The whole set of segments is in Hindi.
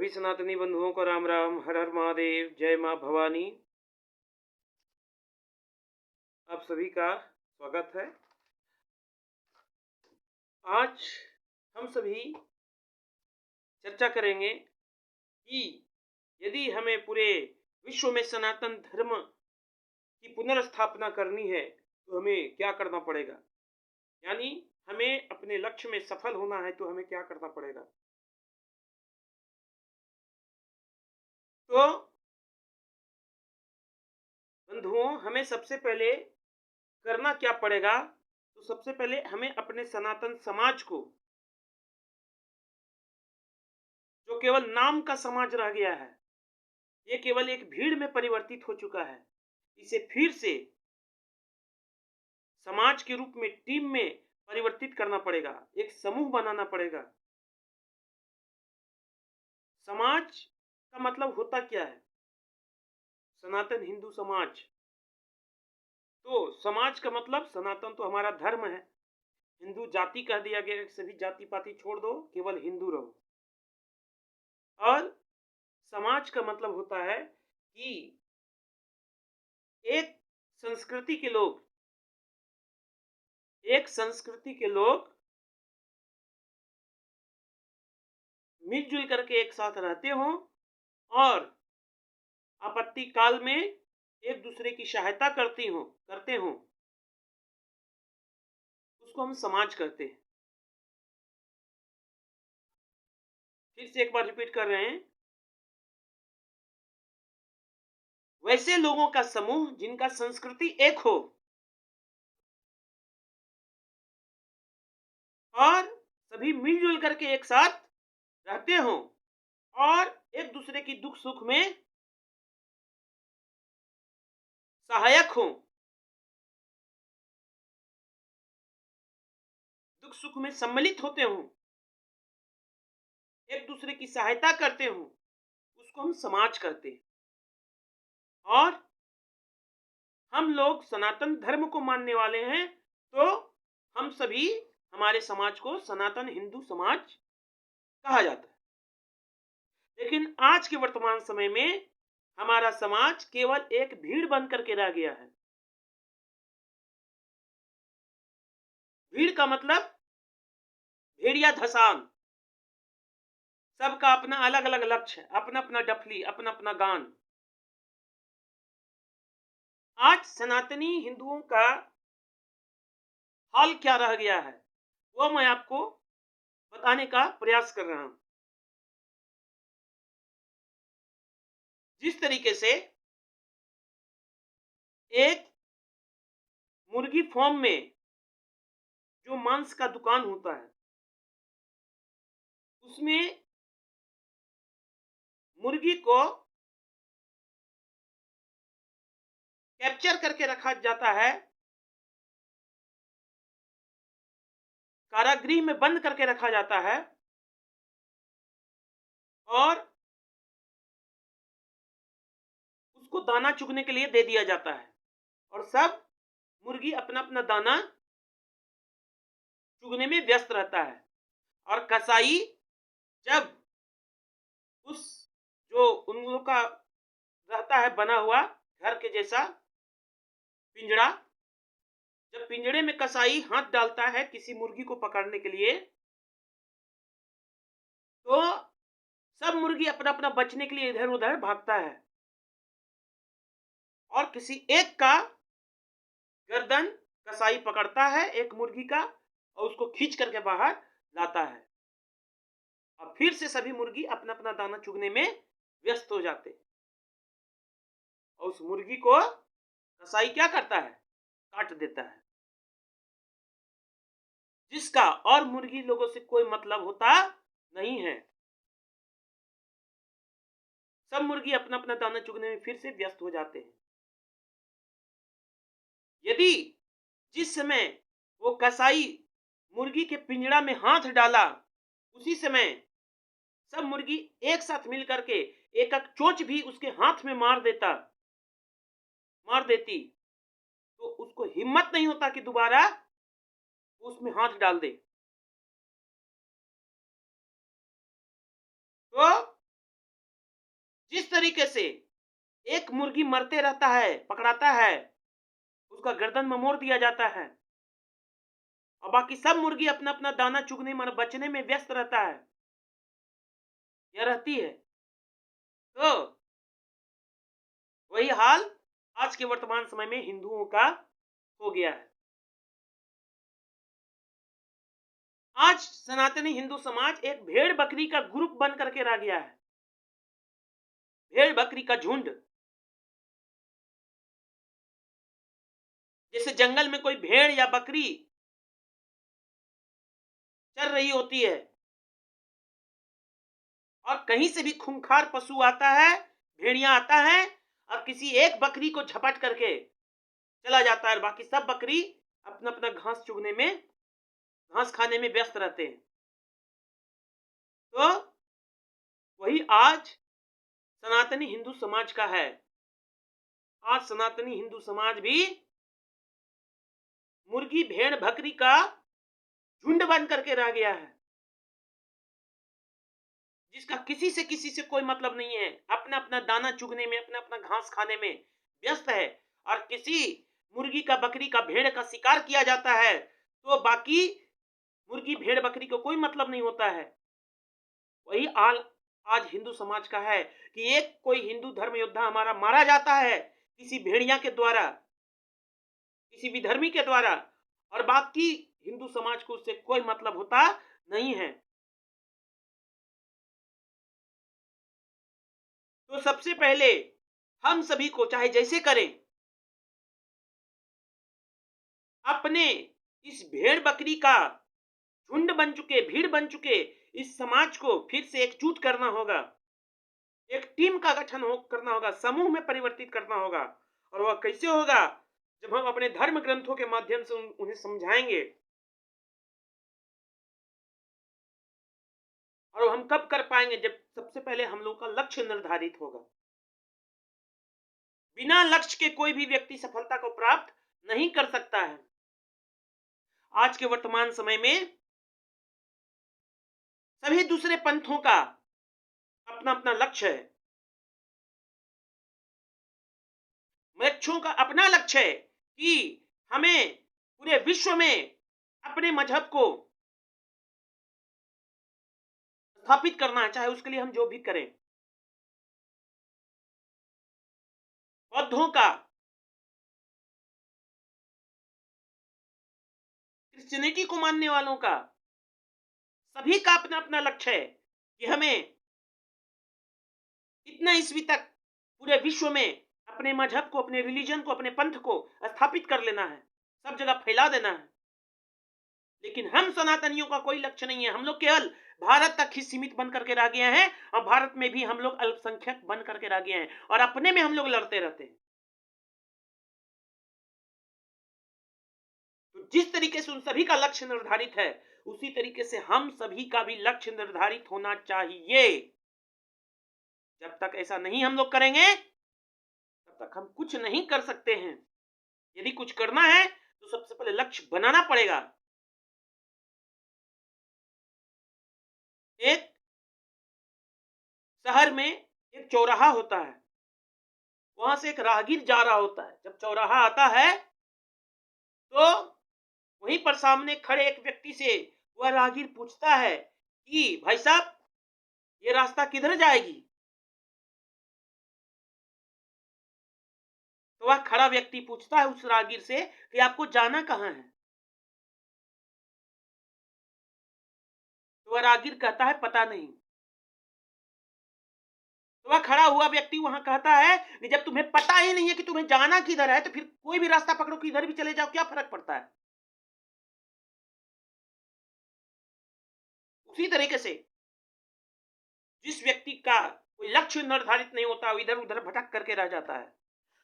सभी सनातनी बंधुओं को राम राम, हर हर महादेव, जय माँ भवानी। आप सभी का स्वागत है। आज हम सभी चर्चा करेंगे कि यदि हमें पूरे विश्व में सनातन धर्म की पुनर्स्थापना करनी है तो हमें क्या करना पड़ेगा, यानी हमें अपने लक्ष्य में सफल होना है तो हमें क्या करना पड़ेगा। तो बंधुओं, हमें सबसे पहले करना क्या पड़ेगा, तो सबसे पहले हमें अपने सनातन समाज को, जो केवल नाम का समाज रह गया है, ये केवल एक भीड़ में परिवर्तित हो चुका है, इसे फिर से समाज के रूप में, टीम में परिवर्तित करना पड़ेगा, एक समूह बनाना पड़ेगा। समाज का मतलब होता क्या है? सनातन हिंदू समाज। तो समाज का मतलब, सनातन तो हमारा धर्म है, हिंदू जाति कह दिया गया, सभी जाति पाति छोड़ दो, केवल हिंदू रहो। और समाज का मतलब होता है कि एक संस्कृति के लोग, मिलजुल करके एक साथ रहते हों और आपत्ति काल में एक दूसरे की सहायता करते हों, उसको हम समाज कहते हैं। फिर से एक बार रिपीट कर रहे हैं, वैसे लोगों का समूह जिनका संस्कृति एक हो और सभी मिलजुल करके एक साथ रहते हों और एक दूसरे की दुख सुख में सहायक हों, दुख सुख में सम्मिलित होते हों, एक दूसरे की सहायता करते हों, उसको हम समाज कहते हैं। और हम लोग सनातन धर्म को मानने वाले हैं, तो हम सभी, हमारे समाज को सनातन हिंदू समाज कहा जाता है। लेकिन आज के वर्तमान समय में हमारा समाज केवल एक भीड़ बन करके रह गया है। भीड़ का मतलब भेड़िया धसान, सबका अपना अलग अलग लक्ष्य, अपना अपना डफली, अपना अपना गान। आज सनातनी हिंदुओं का हाल क्या रह गया है, वो मैं आपको बताने का प्रयास कर रहा हूं। जिस तरीके से एक मुर्गी फार्म में जो मांस का दुकान होता है, उसमें मुर्गी को कैप्चर करके रखा जाता है, कारागृह में बंद करके रखा जाता है और उसको दाना चुगने के लिए दे दिया जाता है और सब मुर्गी अपना अपना दाना चुगने में व्यस्त रहता है। और कसाई जब उस, जो उन लोगों का रहता है बना हुआ घर के जैसा पिंजड़ा, जब पिंजड़े में कसाई हाथ डालता है किसी मुर्गी को पकड़ने के लिए, तो सब मुर्गी अपना अपना बचने के लिए इधर उधर भागता है और किसी एक का गर्दन कसाई पकड़ता है, एक मुर्गी का, और उसको खींच करके बाहर लाता है और फिर से सभी मुर्गी अपना अपना दाना चुगने में व्यस्त हो जाते हैं। और उस मुर्गी को कसाई क्या करता है, काट देता है, जिसका और मुर्गी लोगों से कोई मतलब होता नहीं है। सब मुर्गी अपना अपना दाना चुगने में फिर से व्यस्त हो जाते हैं। यदि जिस समय वो कसाई मुर्गी के पिंजड़ा में हाथ डाला, उसी समय सब मुर्गी एक साथ मिल करके एक एक चोंच भी उसके हाथ में मार देती, तो उसको हिम्मत नहीं होता कि दोबारा उसमें हाथ डाल दे। तो जिस तरीके से एक मुर्गी मरते रहता है, पकड़ाता है, उसका गर्दन में मोड़ दिया जाता है और बाकी सब मुर्गी अपना-अपना दाना चुगने में बचने में व्यस्त रहता है या रहती है। तो वही हाल आज के वर्तमान समय में हिंदुओं का हो गया है। आज सनातनी हिंदू समाज एक भेड़-बकरी का ग्रुप बन करके रह गया है। भेड़-बकरी का झुंड। जैसे जंगल में कोई भेड़ या बकरी चर रही होती है और कहीं से भी खूंखार पशु आता है, भेड़िया आता है और किसी एक बकरी को झपट करके चला जाता है और बाकी सब बकरी अपना-अपना घास चुगने में, घास खाने में व्यस्त रहते हैं। तो वही आज सनातनी हिंदू समाज का है। आज सनातनी हिंदू समाज भी मुर्गी, भेड़, बकरी का झुंड बन करके रह गया है, जिसका किसी से कोई मतलब नहीं है। अपना-अपना दाना चुगने में, अपना-अपना घास खाने में व्यस्त है और किसी मुर्गी का, बकरी का, भेड़ का शिकार किया जाता है, तो बाकी मुर्गी, भेड़, बकरी को कोई मतलब नहीं होता है। वही हाल आज हिंदू समाज का है कि एक कोई हिंदू धर्म योद्धा हमारा मारा जाता है, किसी भेड़िया के द्वारा, किसी विधर्मी के द्वारा और बाकी हिंदू समाज को उससे कोई मतलब होता नहीं है। तो सबसे पहले हम सभी को चाहे जैसे करें, अपने इस भेड़ बकरी का झुंड बन चुके, भीड़ बन चुके इस समाज को फिर से एकजुट करना होगा। एक टीम का गठन करना होगा, समूह में परिवर्तित करना होगा। और वह कैसे होगा? जब हम अपने धर्म ग्रंथों के माध्यम से उन्हें समझाएंगे। और हम कब कर पाएंगे? जब सबसे पहले हम लोग का लक्ष्य निर्धारित होगा। बिना लक्ष्य के कोई भी व्यक्ति सफलता को प्राप्त नहीं कर सकता है। आज के वर्तमान समय में सभी दूसरे पंथों का अपना अपना लक्ष्य है। मृक्षों का अपना लक्ष्य है कि हमें पूरे विश्व में अपने मजहब को स्थापित करना है, चाहे उसके लिए हम जो भी करें। बौद्धों का, क्रिश्चियनिटी को मानने वालों का, सभी का अपना अपना लक्ष्य है कि हमें इतना ईस्वी तक पूरे विश्व में अपने मजहब को, अपने रिलीजन को, अपने पंथ को स्थापित कर लेना है, सब जगह फैला देना है। लेकिन हम सनातनियों का कोई लक्ष्य नहीं है। हम लोग केवल भारत तक ही सीमित बन करके रह गए हैं और भारत में भी हम लोग अल्पसंख्यक बन करके रह गए हैं और अपने में हम लोग लड़ते रहते हैं। तो जिस तरीके से उन सभी का लक्ष्य निर्धारित है, उसी तरीके से हम सभी का भी लक्ष्य निर्धारित होना चाहिए। जब तक ऐसा नहीं हम लोग करेंगे, तब तक हम कुछ नहीं कर सकते हैं। यदि कुछ करना है तो सबसे पहले लक्ष्य बनाना पड़ेगा। एक शहर में एक चौराहा होता है, वहां से एक राहगीर जा रहा होता है। जब चौराहा आता है तो वहीं पर सामने खड़े एक व्यक्ति से वह राहगीर पूछता है कि भाई साहब, ये रास्ता किधर जाएगी? तो वह खड़ा व्यक्ति पूछता है उस राहगीर से कि आपको जाना कहां है? तो वह राहगीर कहता है पता नहीं। तो वह खड़ा हुआ व्यक्ति वहां कहता है कि जब तुम्हें पता ही नहीं है कि तुम्हें जाना किधर है, तो फिर कोई भी रास्ता पकड़ो, किधर भी चले जाओ, क्या फर्क पड़ता है? उसी तरीके से जिस व्यक्ति का कोई लक्ष्य निर्धारित नहीं होता, इधर उधर भटक करके रह जाता है,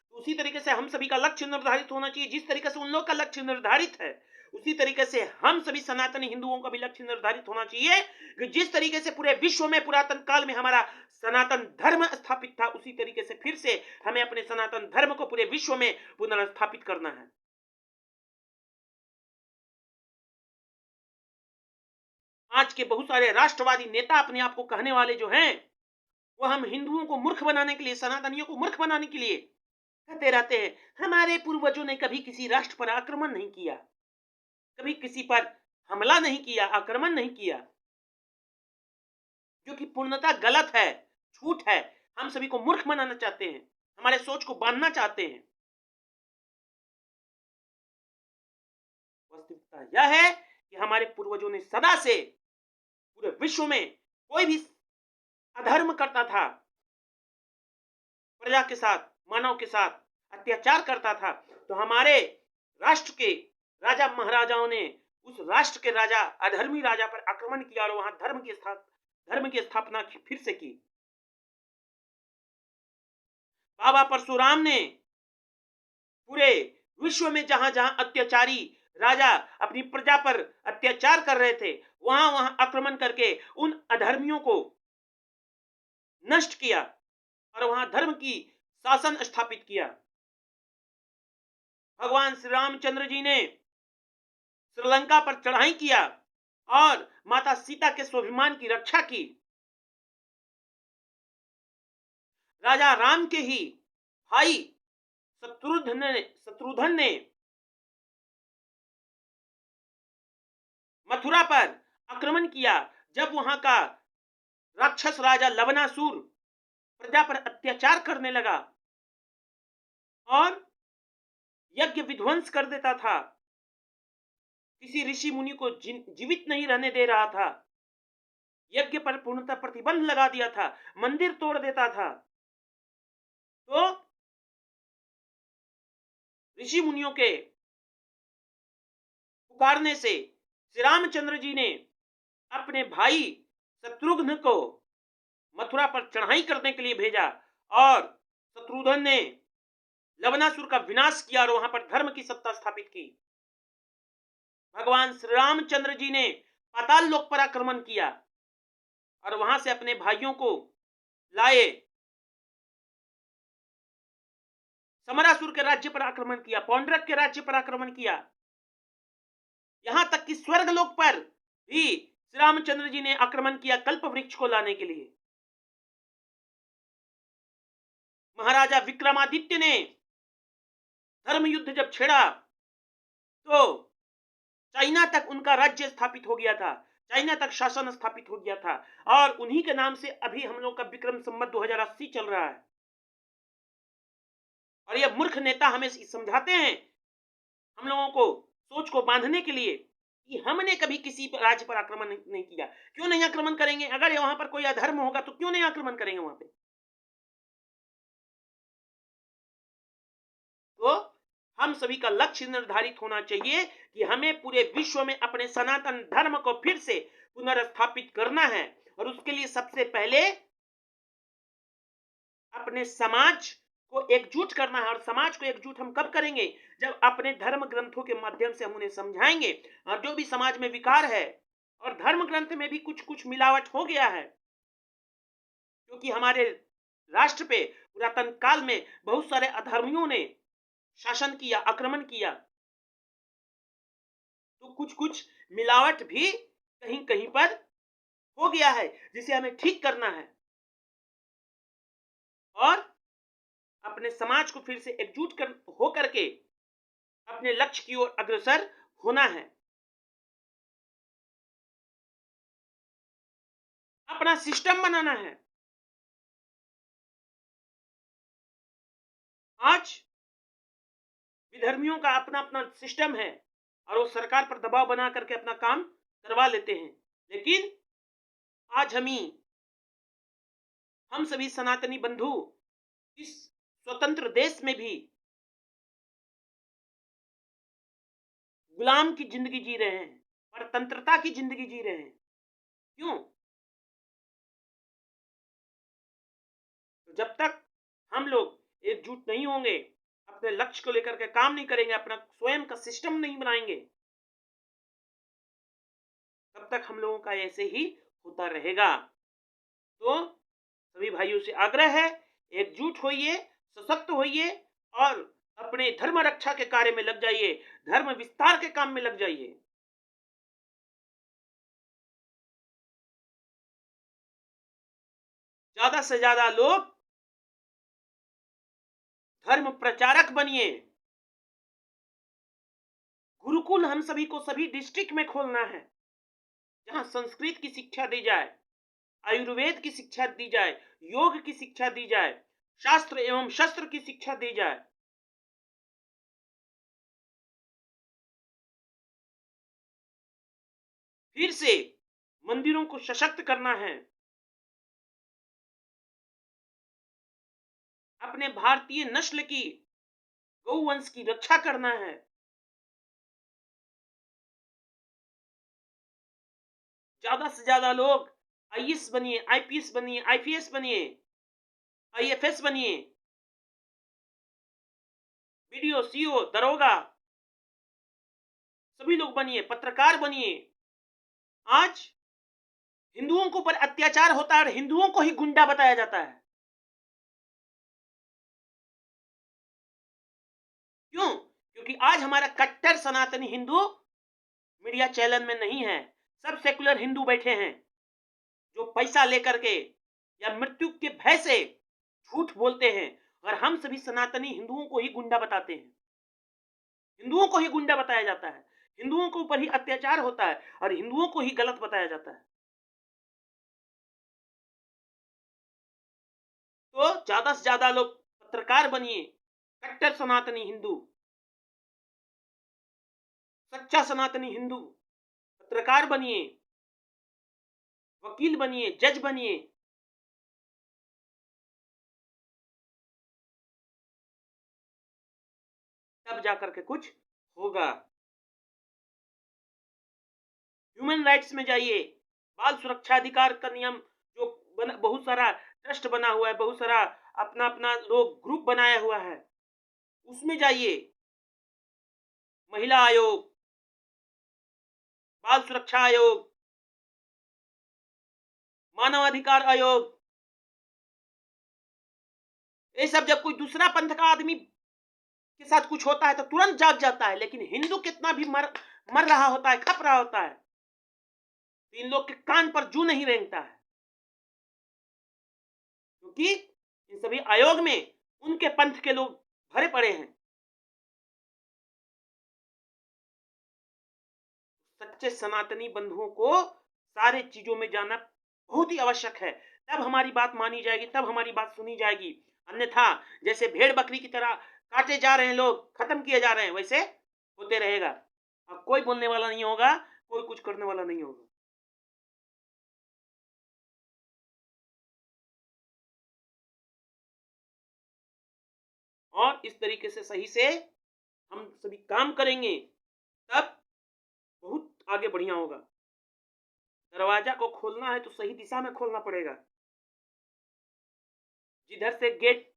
तो उसी तरीके से हम सभी का लक्ष्य निर्धारित होना चाहिए। जिस तरीके से उन लोग का लक्ष्य निर्धारित है, उसी तरीके से हम सभी सनातनी हिंदुओं का भी लक्ष्य निर्धारित होना चाहिए कि जिस तरीके से पूरे विश्व में पुरातन काल में हमारा सनातन धर्म स्थापित था, उसी तरीके से फिर से हमें अपने सनातन धर्म को पूरे विश्व में पुनर्स्थापित करना है। आज के बहुत सारे राष्ट्रवादी नेता अपने आप को कहने वाले जो हैं, वो हम हिंदुओं को मूर्ख बनाने के लिए, सनातनियों को मूर्ख बनाने के लिए कहते रहते हैं हमारे पूर्वजों ने कभी किसी राष्ट्र पर आक्रमण नहीं किया, कभी किसी पर हमला नहीं किया, आक्रमण नहीं किया, जो कि पूर्णतः गलत है, झूठ है। हम सभी को मूर्ख बनाना चाहते हैं, हमारे सोच को बांधना चाहते हैं। वास्तविकता यह है कि हमारे पूर्वजों ने सदा से पूरे विश्व में कोई भी अधर्म करता था, प्रजा के साथ, मानव के साथ अत्याचार करता था, तो हमारे राष्ट्र के राजा महाराजाओं ने उस राष्ट्र के राजा, अधर्मी राजा पर आक्रमण किया और वहां धर्म की स्थापना फिर से की। बाबा परशुराम ने पूरे विश्व में जहां जहां अत्याचारी राजा अपनी प्रजा पर अत्याचार कर रहे थे, वहां वहां आक्रमण करके उन अधर्मियों को नष्ट किया और वहां धर्म की शासन स्थापित किया। भगवान श्री रामचंद्र जी ने श्रीलंका पर चढ़ाई किया और माता सीता के स्वाभिमान की रक्षा की। राजा राम के ही भाई शत्रुघ्न ने मथुरा पर आक्रमण किया, जब वहां का राक्षस राजा लवणासुर प्रजा पर अत्याचार करने लगा और यज्ञ विध्वंस कर देता था, किसी ऋषि मुनि को जीवित नहीं रहने दे रहा था, यज्ञ पर पूर्णतः प्रतिबंध लगा दिया था, मंदिर तोड़ देता था, तो ऋषि मुनियों के पुकारने से श्री रामचंद्र जी ने अपने भाई शत्रुघ्न को मथुरा पर चढ़ाई करने के लिए भेजा और शत्रुघ्न ने लवणासुर का विनाश किया और वहां पर धर्म की सत्ता स्थापित की। भगवान श्री रामचंद्र जी ने पाताल लोक पर आक्रमण किया और वहां से अपने भाइयों को लाए, समरासुर के राज्य पर आक्रमण किया, पौंड्रक के राज्य पर आक्रमण किया, यहां तक कि स्वर्ग लोक पर भी श्री रामचंद्र जी ने आक्रमण किया कल्प वृक्ष को लाने के लिए। महाराजा विक्रमादित्य ने धर्म युद्ध जब छेड़ा तो चाइना तक उनका राज्य स्थापित हो गया था, चाइना तक शासन स्थापित हो गया था और उन्हीं के नाम से अभी हम लोग का विक्रम संवत 2080 चल रहा है। और ये मूर्ख नेता हमें समझाते हैं हम लोगों को सोच को बांधने के लिए कि हमने कभी किसी राज्य पर आक्रमण नहीं किया। क्यों नहीं आक्रमण करेंगे? अगर वहां पर कोई अधर्म होगा तो क्यों नहीं आक्रमण करेंगे वहां पे? तो हम सभी का लक्ष्य निर्धारित होना चाहिए कि हमें पूरे विश्व में अपने सनातन धर्म को फिर से पुनर्स्थापित करना है और उसके लिए सबसे पहले अपने समाज को एकजुट करना है। और समाज को एकजुट हम कब करेंगे? जब अपने धर्म ग्रंथों के माध्यम से हम उन्हें समझाएंगे। और जो भी समाज में विकार है और धर्म ग्रंथ में भी कुछ कुछ मिलावट हो गया है, क्योंकि हमारे राष्ट्र पे पुरातन काल में बहुत सारे अधर्मियों ने शासन किया, आक्रमण किया, तो कुछ कुछ मिलावट भी कहीं कहीं पर हो गया है, जिसे हमें ठीक करना है और अपने समाज को फिर से एकजुट हो करके अपने लक्ष्य की ओर अग्रसर होना है। अपना सिस्टम बनाना है। आज विधर्मियों का अपना अपना सिस्टम है और वो सरकार पर दबाव बना करके अपना काम करवा लेते हैं, लेकिन आज हम सभी सनातनी बंधु इस स्वतंत्र देश में भी गुलाम की जिंदगी जी रहे हैं, परतंत्रता की जिंदगी जी रहे हैं। क्यों? तो जब तक हम लोग एकजुट नहीं होंगे, अपने लक्ष्य को लेकर के काम नहीं करेंगे, अपना स्वयं का सिस्टम नहीं बनाएंगे, तब तक हम लोगों का ऐसे ही होता रहेगा। तो सभी भाइयों से आग्रह है, एकजुट होइए, सशक्त होइए और अपने धर्म रक्षा के कार्य में लग जाइए, धर्म विस्तार के काम में लग जाइए। ज्यादा से ज्यादा लोग धर्म प्रचारक बनिए। गुरुकुल हम सभी को सभी डिस्ट्रिक्ट में खोलना है, जहां संस्कृत की शिक्षा दी जाए, आयुर्वेद की शिक्षा दी जाए, योग की शिक्षा दी जाए, शास्त्र एवं शस्त्र की शिक्षा दी जाए। फिर से मंदिरों को सशक्त करना है, अपने भारतीय नस्ल की गौवंश की रक्षा करना है। ज्यादा से ज्यादा लोग आईएएस बनिए, आईपीएस बनिए, आईपीएस बनिए, आईएफएस बनिए, बीडीओ, सीओ, दरोगा, सभी लोग बनिए, पत्रकार बनिए। आज हिंदुओं के ऊपर अत्याचार होता है और हिंदुओं को ही गुंडा बताया जाता है। क्यों? क्योंकि आज हमारा कट्टर सनातनी हिंदू मीडिया चैनल में नहीं है। सब सेकुलर हिंदू बैठे हैं जो पैसा लेकर के या मृत्यु के भय से झूठ बोलते हैं, और हम सभी सनातनी हिंदुओं को ही गुंडा बताते हैं। हिंदुओं को ही गुंडा बताया जाता है, हिंदुओं के ऊपर ही अत्याचार होता है और हिंदुओं को ही गलत बताया जाता है। तो ज्यादा से ज्यादा लोग पत्रकार बनिए, कट्टर सनातनी हिंदू, सच्चा सनातनी हिंदू पत्रकार बनिए, वकील बनिए, जज बनिए। तब जाकर के कुछ होगा। ह्यूमन राइट्स में जाइए, बाल सुरक्षा अधिकार का नियम जो बहुत सारा ट्रस्ट बना हुआ है, बहुत सारा अपना अपना लोग ग्रुप बनाया हुआ है, उसमें जाइए। महिला आयोग, बाल सुरक्षा आयोग, मानवाधिकार आयोग, ये सब जब कोई दूसरा पंथ का आदमी के साथ कुछ होता है तो तुरंत जाग जाता है, लेकिन हिंदू कितना भी मर रहा होता है, खप रहा होता है, तो इन लोग के कान पर जू नहीं रेंगता है, क्योंकि इन सभी आयोग में उनके पंथ के लोग भरे पड़े हैं। सच्चे सनातनी बंधुओं को सारे चीजों में जाना बहुत ही आवश्यक है, तब हमारी बात मानी जाएगी, तब हमारी बात सुनी जाएगी। अन्यथा जैसे भेड़ बकरी की तरह काटे जा रहे हैं लोग, खत्म किए जा रहे हैं, वैसे होते रहेगा। अब कोई बोलने वाला नहीं होगा, कोई कुछ करने वाला नहीं होगा। और इस तरीके से सही से हम सभी काम करेंगे, तब बहुत आगे बढ़िया होगा। दरवाजा को खोलना है तो सही दिशा में खोलना पड़ेगा। जिधर से गेट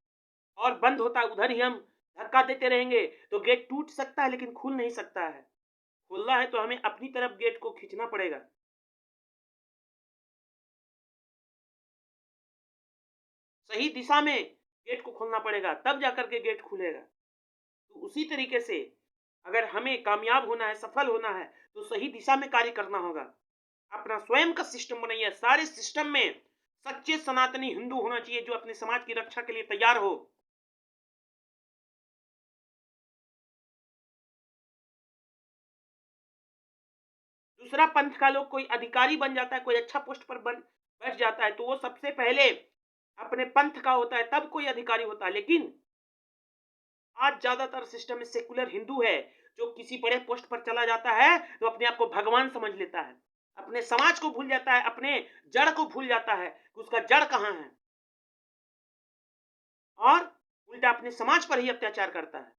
और बंद होता है उधर ही हम धक्का देते रहेंगे तो गेट टूट सकता है, लेकिन खुल नहीं सकता है। खोलना है तो हमें अपनी तरफ गेट को खींचना पड़ेगा। सही दिशा में गेट को खोलना पड़ेगा, तब जाकर के गेट खुलेगा। तो उसी तरीके से अगर हमें कामयाब होना है, सफल होना है, तो सही दिशा में कार्य करना होगा। अपना स्वयं का सिस्टम बनाइए, सारे सिस्टम में सच्चे सनातनी हिंदू होना चाहिए जो अपने समाज की रक्षा के लिए तैयार हो। दूसरा पंथ का लोग कोई अधिकारी बन जाता है, कोई अच्छा पोस्ट पर बैठ जाता है, तो वो सबसे पहले अपने पंथ का होता है, तब कोई अधिकारी होता है। लेकिन आज ज्यादातर सिस्टम में सेकुलर हिंदू है, जो किसी बड़े पोस्ट पर चला जाता है तो अपने आप को भगवान समझ लेता है, अपने समाज को भूल जाता है, अपने जड़ को भूल जाता है कि उसका जड़ कहां है, और उल्टा अपने समाज पर ही अत्याचार करता है।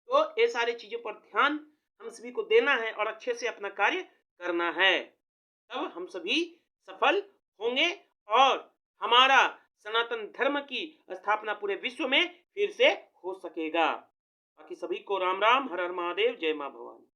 तो ये सारी चीजों पर ध्यान हम सभी को देना है और अच्छे से अपना कार्य करना है, तब हम सभी सफल होंगे और हमारा सनातन धर्म की स्थापना पूरे विश्व में फिर से हो सकेगा। बाकी सभी को राम राम, हर हर महादेव, जय मां भवानी।